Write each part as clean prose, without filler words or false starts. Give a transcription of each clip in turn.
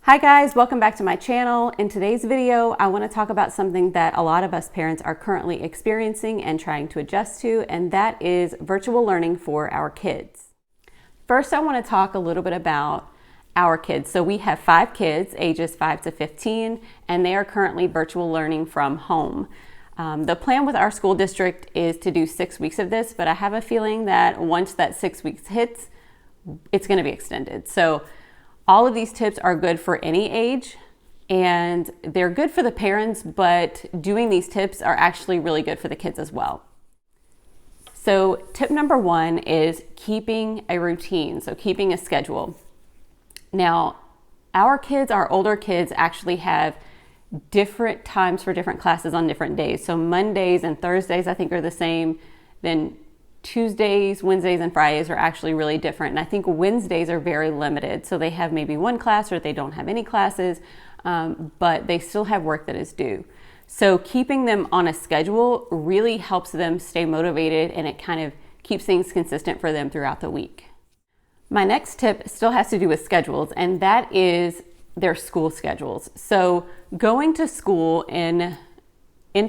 Hi guys, welcome back to my channel. In today's video, I want to talk about something that a lot of us parents are currently experiencing and trying to adjust to, and that is virtual learning for our kids. First, I want to talk a little bit about our kids. So we have 5 kids, ages 5 to 15, and they are currently virtual learning from home. The plan with our school district is to do 6 weeks of this, but I have a feeling that once that 6 weeks hits, it's going to be extended. So all of these tips are good for any age, and they're good for the parents, but doing these tips are actually really good for the kids as well. So tip number 1 is keeping a routine, so keeping a schedule. Now, our older kids actually have different times for different classes on different days. So Mondays and Thursdays I think are the same. Then Tuesdays, Wednesdays, and Fridays are actually really different. And I think Wednesdays are very limited. So they have maybe one class or they don't have any classes, but they still have work that is due. So keeping them on a schedule really helps them stay motivated, and it kind of keeps things consistent for them throughout the week. My next tip still has to do with schedules, and that is their school schedules. So going to school in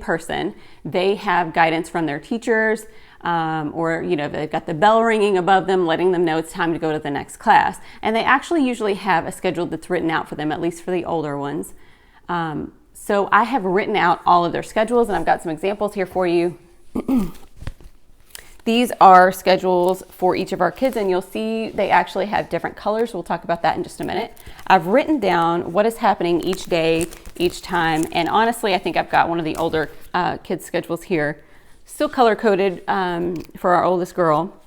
person, they have guidance from their teachers, or they've got the bell ringing above them letting them know it's time to go to the next class, and they actually usually have a schedule that's written out for them, at least for the older ones. So I have written out all of their schedules, and I've got some examples here for you. These are schedules for each of our kids, and you'll see they actually have different colors. We'll talk about that in just a minute. I've written down what is happening each day, each time, and honestly, I think I've got one of the older kids' schedules here. Still color-coded for our oldest girl.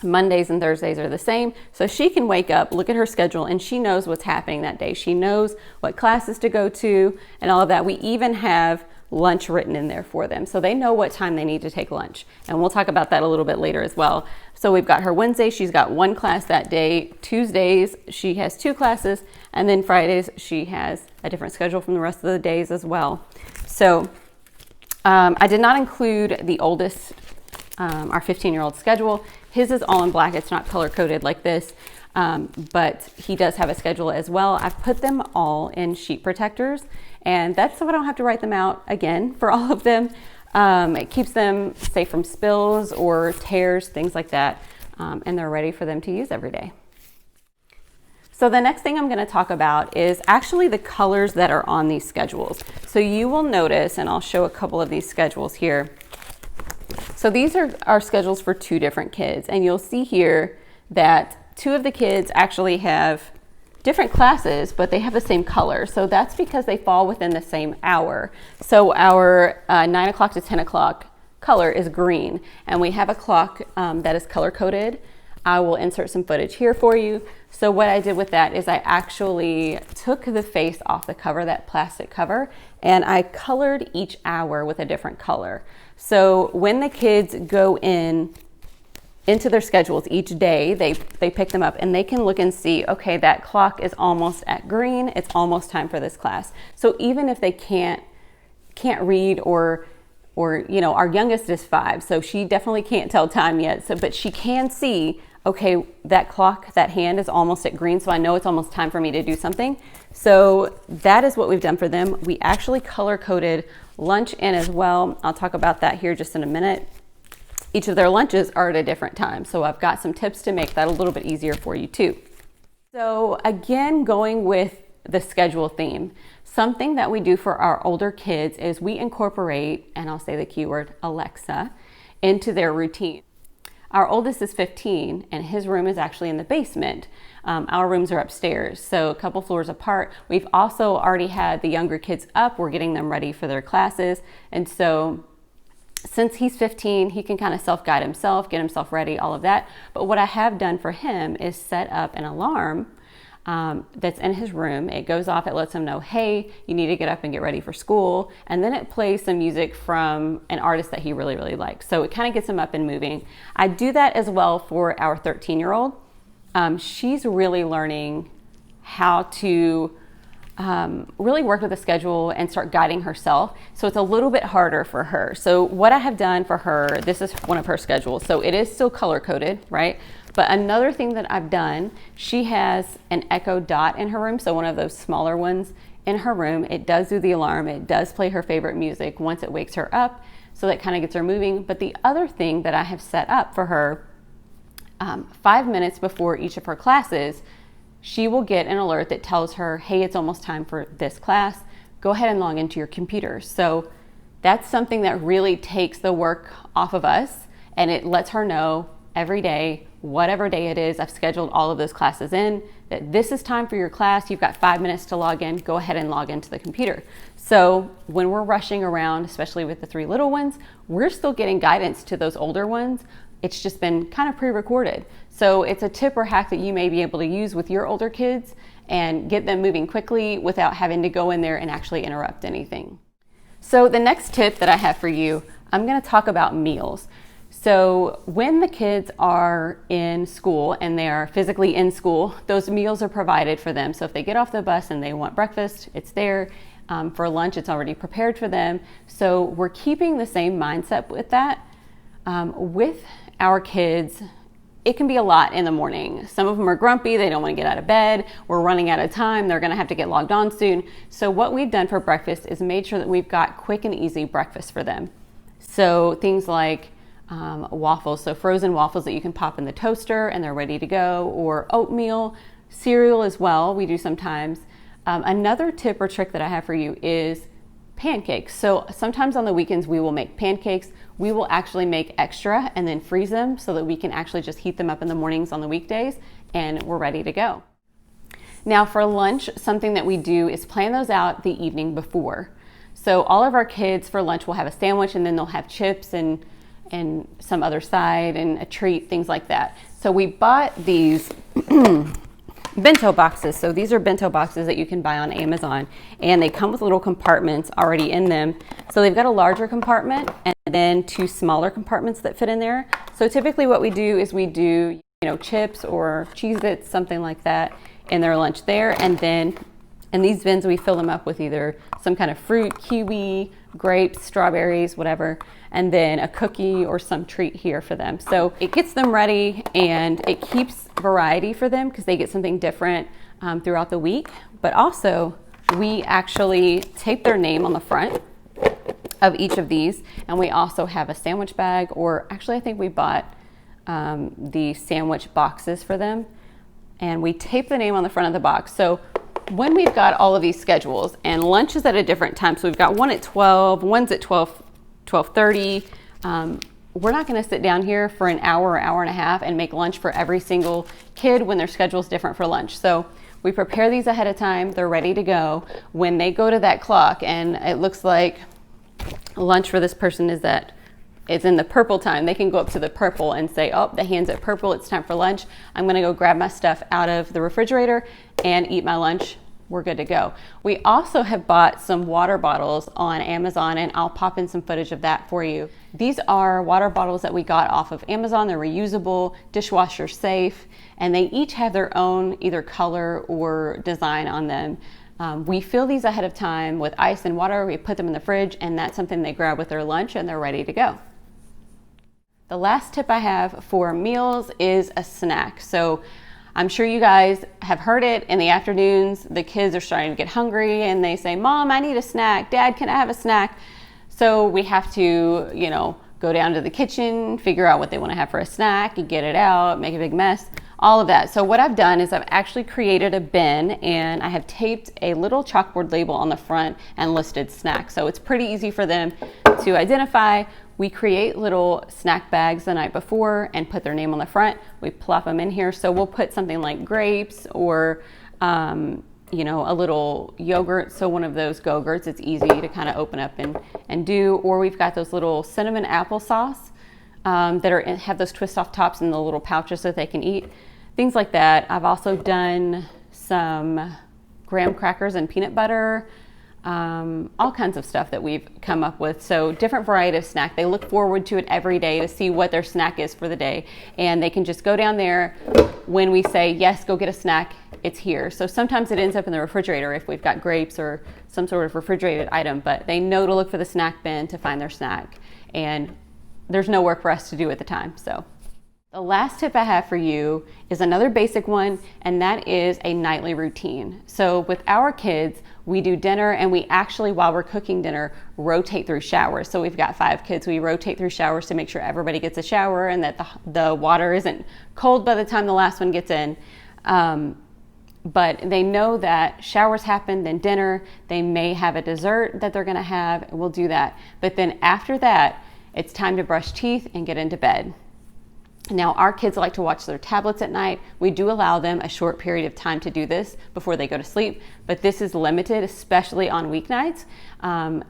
Mondays and Thursdays are the same, so she can wake up, look at her schedule, and she knows what's happening that day. She knows what classes to go to and all of that. We even have lunch written in there for them, so they know what time they need to take lunch, and we'll talk about that a little bit later as well. So we've got her Wednesday, she's got 1 class that day. Tuesdays, she has 2 classes, and then Fridays, she has a different schedule from the rest of the days as well. So I did not include the oldest, our 15-year-old schedule. His is all in black. It's not color-coded like this, but he does have a schedule as well. I've put them all in sheet protectors, and that's so I don't have to write them out again for all of them. It keeps them safe from spills or tears, things like that, and they're ready for them to use every day. So the next thing I'm going to talk about is actually the colors that are on these schedules. So you will notice, and I'll show a couple of these schedules here. So these are our schedules for 2 different kids, and you'll see here that 2 of the kids actually have different classes, but they have the same color. So that's because they fall within the same hour. So our 9 o'clock to 10 o'clock color is green, and we have a clock that is color-coded. I will insert some footage here for you. So what I did with that is I actually took the face off the cover, that plastic cover, and I colored each hour with a different color. So when the kids go into their schedules each day, they pick them up and they can look and see, okay, that clock is almost at green, it's almost time for this class. So even if they can't read or our youngest is 5, so she definitely can't tell time yet, but she can see, okay, that clock, that hand is almost at green, so I know it's almost time for me to do something. So that is what we've done for them. We actually color-coded lunch in as well. I'll talk about that here just in a minute. Each of their lunches are at a different time, so I've got some tips to make that a little bit easier for you too. So again, going with the schedule theme, something that we do for our older kids is we incorporate, and I'll say the keyword, Alexa, into their routine. Our oldest is 15, and his room is actually in the basement. Our rooms are upstairs, so a couple floors apart. We've also already had the younger kids up. We're getting them ready for their classes, and so since he's 15, he can kind of self-guide himself, get himself ready, all of that. But what I have done for him is set up an alarm that's in his room. It goes off, it lets him know, hey, you need to get up and get ready for school. And then it plays some music from an artist that he really, really likes. So it kind of gets him up and moving. I do that as well for our 13-year-old. She's really learning how to really work with a schedule and start guiding herself. So it's a little bit harder for her. So what I have done for her, this is one of her schedules. So it is still color-coded, right? But another thing that I've done, she has an Echo Dot in her room, so one of those smaller ones in her room. It does do the alarm. It does play her favorite music once it wakes her up, so that kind of gets her moving. But the other thing that I have set up for her, 5 minutes before each of her classes, she will get an alert that tells her, hey, it's almost time for this class. Go ahead and log into your computer. So that's something that really takes the work off of us, and it lets her know every day, whatever day it is, I've scheduled all of those classes in, that this is time for your class. You've got 5 minutes to log in. Go ahead and log into the computer. So when we're rushing around, especially with the 3 little ones, we're still getting guidance to those older ones. It's just been kind of pre-recorded. So it's a tip or hack that you may be able to use with your older kids and get them moving quickly without having to go in there and actually interrupt anything. So the next tip that I have for you, I'm going to talk about meals. So when the kids are in school and they are physically in school, those meals are provided for them. So if they get off the bus and they want breakfast, it's there. For lunch, it's already prepared for them. So we're keeping the same mindset with that. With our kids, it can be a lot in the morning. Some of them are grumpy, they don't want to get out of bed, we're running out of time, they're going to have to get logged on soon. So what we've done for breakfast is made sure that we've got quick and easy breakfast for them. So things like waffles, so frozen waffles that you can pop in the toaster and they're ready to go, or oatmeal, cereal as well, we do sometimes. Another tip or trick that I have for you is pancakes. So sometimes on the weekends we will make pancakes. We will actually make extra and then freeze them so that we can actually just heat them up in the mornings on the weekdays and we're ready to go. Now for lunch, something that we do is plan those out the evening before. So all of our kids for lunch will have a sandwich and then they'll have chips and some other side and a treat, things like that. So we bought these bento boxes. So these are bento boxes that you can buy on Amazon, and they come with little compartments already in them. So they've got a larger compartment and then 2 smaller compartments that fit in there. So typically what we do is we do, chips or Cheez-Its, something like that, in their lunch there. And then in these bins, we fill them up with either some kind of fruit, kiwi, grapes, strawberries, whatever, and then a cookie or some treat here for them. So it gets them ready and it keeps variety for them because they get something different throughout the week. But also, we actually tape their name on the front of each of these, and we also have a sandwich bag, or actually I think we bought the sandwich boxes for them, and we tape the name on the front of the box. So when we've got all of these schedules and lunch is at a different time, so we've got one at 12, one's at 12:30, we're not going to sit down here for an hour or hour and a half and make lunch for every single kid when their schedule's different for lunch. So we prepare these ahead of time, they're ready to go. When they go to that clock and it looks like lunch for this person is in the purple time, they can go up to the purple and say, oh, the hand's at purple, it's time for lunch. I'm gonna go grab my stuff out of the refrigerator and eat my lunch. We're good to go. We also have bought some water bottles on Amazon, and I'll pop in some footage of that for you. These are water bottles that we got off of Amazon. They're reusable, dishwasher safe, and they each have their own either color or design on them. We fill these ahead of time with ice and water. We put them in the fridge, and that's something they grab with their lunch and they're ready to go. The last tip I have for meals is a snack. So I'm sure you guys have heard it in the afternoons. The kids are starting to get hungry and they say, Mom, I need a snack. Dad, can I have a snack? So we have to, go down to the kitchen, figure out what they want to have for a snack, and get it out, make a big mess, all of that. So what I've done is I've actually created a bin, and I have taped a little chalkboard label on the front and listed snacks. So it's pretty easy for them to identify. We create little snack bags the night before and put their name on the front. We plop them in here. So we'll put something like grapes or, a little yogurt. So one of those Go-Gurts, it's easy to kind of open up and do. Or we've got those little cinnamon applesauce that have those twist off tops in the little pouches so that they can eat. Things like that. I've also done some graham crackers and peanut butter. All kinds of stuff that we've come up with. So different variety of snack. They look forward to it every day to see what their snack is for the day. And they can just go down there when we say, yes, go get a snack, it's here. So sometimes it ends up in the refrigerator if we've got grapes or some sort of refrigerated item, but they know to look for the snack bin to find their snack. And there's no work for us to do at the time. So The last tip I have for you is another basic one, and that is a nightly routine. So with our kids, we do dinner, and we actually, while we're cooking dinner, rotate through showers. So we've got 5 kids. We rotate through showers to make sure everybody gets a shower and that the water isn't cold by the time the last one gets in. But they know that showers happen, then dinner. They may have a dessert that they're gonna have, and we'll do that. But then after that, it's time to brush teeth and get into bed. Now, our kids like to watch their tablets at night. We do allow them a short period of time to do this before they go to sleep, but this is limited, especially on weeknights.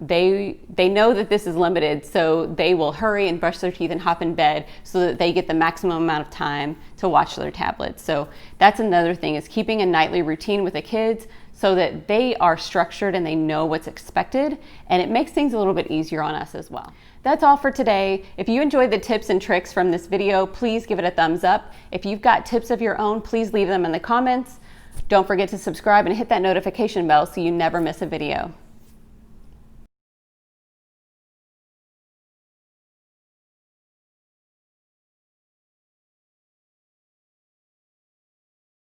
They know that this is limited, so they will hurry and brush their teeth and hop in bed so that they get the maximum amount of time to watch their tablets. So that's another thing, is keeping a nightly routine with the kids so that they are structured and they know what's expected, and it makes things a little bit easier on us as well. That's all for today. If you enjoyed the tips and tricks from this video, please give it a thumbs up. If you've got tips of your own, please leave them in the comments. Don't forget to subscribe and hit that notification bell so you never miss a video.